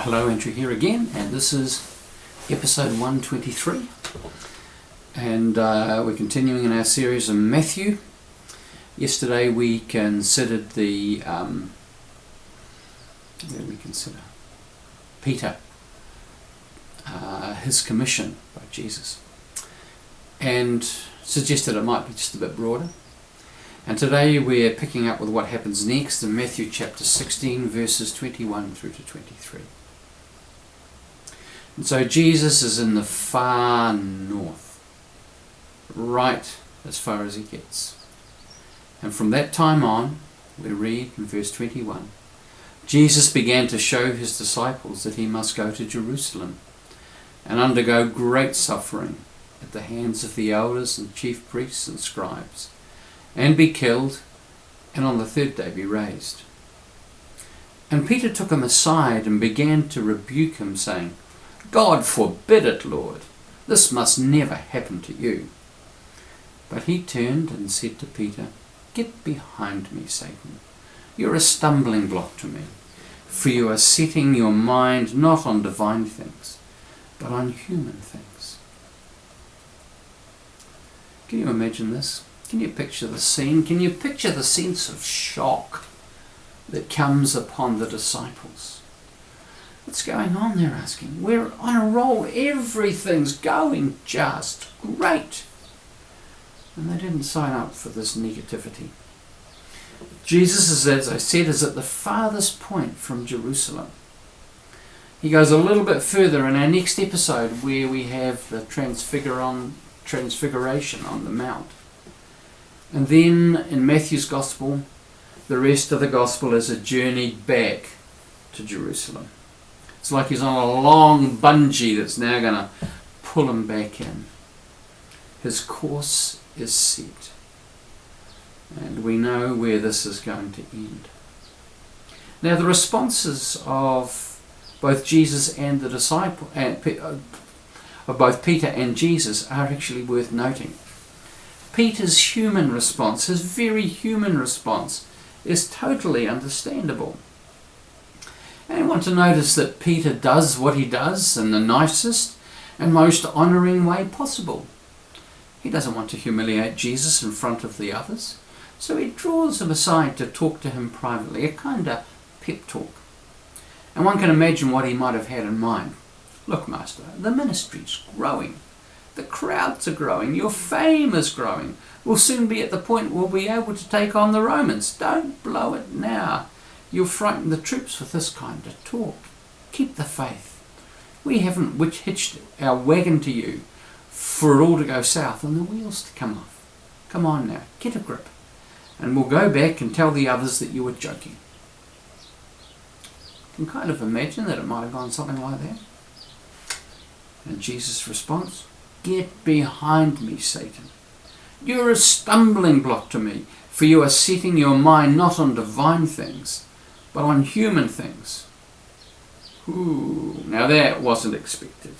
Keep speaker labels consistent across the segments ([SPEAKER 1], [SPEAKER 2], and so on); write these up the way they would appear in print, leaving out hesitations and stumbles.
[SPEAKER 1] Hello, Andrew here again, and this is episode 123, and we're continuing in our series on Matthew. Yesterday we considered Peter, his commission by Jesus, and suggested it might be just a bit broader. And today we're picking up with what happens next in Matthew chapter 16, verses 21 through to 23. And so Jesus is in the far north, right as far as he gets. And from that time on, we read in verse 21, Jesus began to show his disciples that he must go to Jerusalem and undergo great suffering at the hands of the elders and chief priests and scribes, and be killed, and on the third day be raised. And Peter took him aside and began to rebuke him, saying, God forbid it, Lord. This must never happen to you. But he turned and said to Peter, Get behind me, Satan. You're a stumbling block to me, for you are setting your mind not on divine things, but on human things. Can you imagine this? Can you picture the scene? Can you picture the sense of shock that comes upon the disciples? What's going on, they're asking? We're on a roll. Everything's going just great. And they didn't sign up for this negativity. Jesus, as I said, is at the farthest point from Jerusalem. He goes a little bit further in our next episode where we have the transfiguration on the Mount. And then in Matthew's Gospel, the rest of the Gospel is a journey back to Jerusalem. It's like he's on a long bungee that's now going to pull him back in. His course is set. And we know where this is going to end. Now the responses of both Jesus and the disciple, of both Peter and Jesus, are actually worth noting. Peter's human response, his very human response, is totally understandable. And I want to notice that Peter does what he does in the nicest and most honouring way possible. He doesn't want to humiliate Jesus in front of the others, so he draws him aside to talk to him privately, a kind of pep talk. And one can imagine what he might have had in mind. Look, Master, the ministry's growing. The crowds are growing. Your fame is growing. We'll soon be at the point where we'll be able to take on the Romans. Don't blow it now. You'll frighten the troops with this kind of talk. Keep the faith. We haven't hitched our wagon to you for it all to go south and the wheels to come off. Come on now, get a grip. And we'll go back and tell the others that you were joking. You can kind of imagine that it might have gone something like that. And Jesus' response, Get behind me, Satan. You're a stumbling block to me, for you are setting your mind not on divine things, but on human things. Ooh, now that wasn't expected.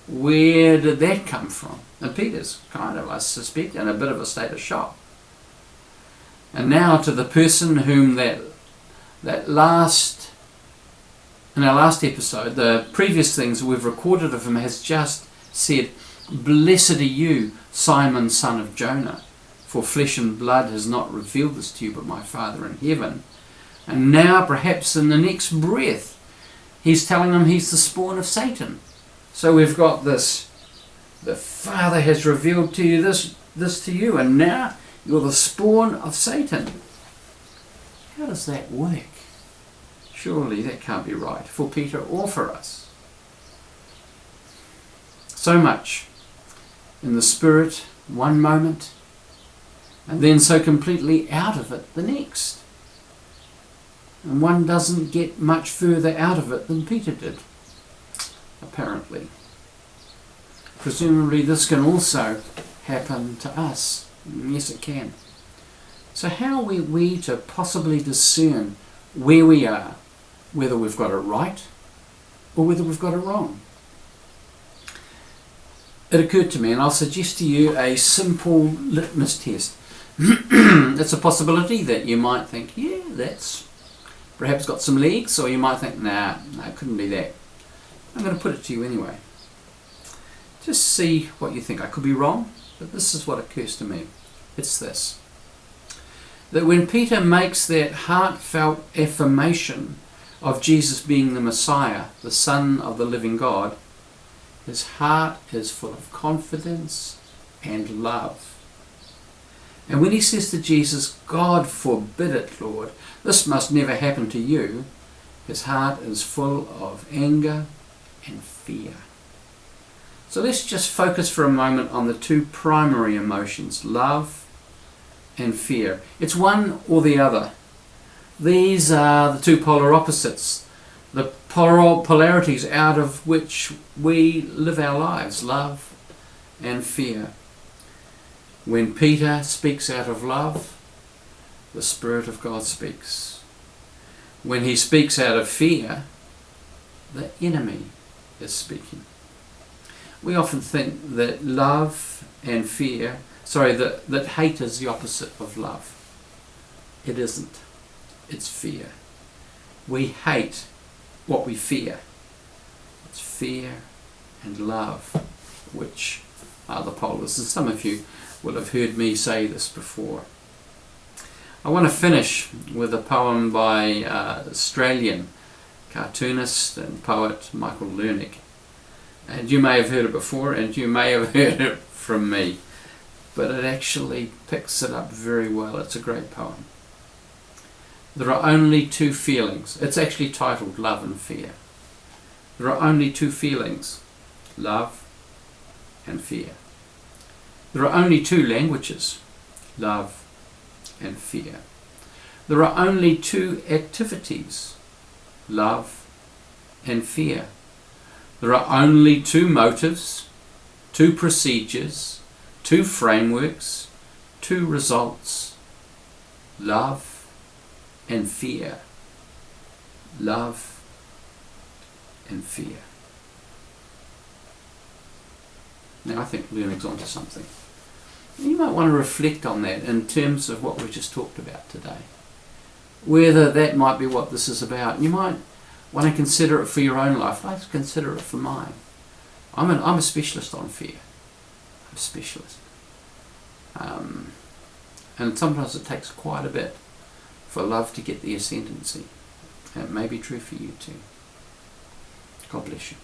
[SPEAKER 1] Where did that come from? And Peter's kind of, I suspect, in a bit of a state of shock. And now to the person whom in our last episode, the previous things we've recorded of him has just said, Blessed are you, Simon, son of Jonah, for flesh and blood has not revealed this to you, but my Father in heaven. And now, perhaps in the next breath, he's telling him he's the spawn of Satan. So we've got this, the Father has revealed to you this to you, and now you're the spawn of Satan. How does that work? Surely that can't be right for Peter or for us. So much in the Spirit one moment, and then so completely out of it the next. And one doesn't get much further out of it than Peter did, apparently. Presumably this can also happen to us. Yes, it can. So how are we to possibly discern where we are, whether we've got it right or whether we've got it wrong? It occurred to me, and I'll suggest to you a simple litmus test. It's a possibility that you might think, yeah, that's perhaps got some legs, or you might think, nah, it couldn't be that. I'm going to put it to you anyway. Just see what you think. I could be wrong, but this is what occurs to me. It's this: that when Peter makes that heartfelt affirmation of Jesus being the Messiah, the Son of the living God, his heart is full of confidence and love. And when he says to Jesus, "God forbid it, Lord, this must never happen to you," his heart is full of anger and fear. So let's just focus for a moment on the two primary emotions, love and fear. It's one or the other. These are the two polar opposites, the polarities out of which we live our lives, love and fear. When Peter speaks out of love, the Spirit of God speaks. When he speaks out of fear, the enemy is speaking. We often think that love and fear, that hate is the opposite of love. It isn't. It's fear. We hate what we fear. It's fear and love, which are the polars. And some of you will have heard me say this before. I want to finish with a poem by Australian cartoonist and poet Michael Lernick. And you may have heard it before, and you may have heard it from me, but it actually picks it up very well. It's a great poem. There are only two feelings. It's actually titled Love and Fear. There are only two feelings, love and fear. There are only two languages, love and fear. There are only two activities, love and fear. There are only two motives, two procedures, two frameworks, two results, love and fear. Love and fear. Now I think Lernick's onto something. You might want to reflect on that in terms of what we've just talked about today. Whether that might be what this is about. You might want to consider it for your own life. I'd consider it for mine. I'm a specialist on fear. I'm a specialist. And sometimes it takes quite a bit for love to get the ascendancy. And it may be true for you too. God bless you.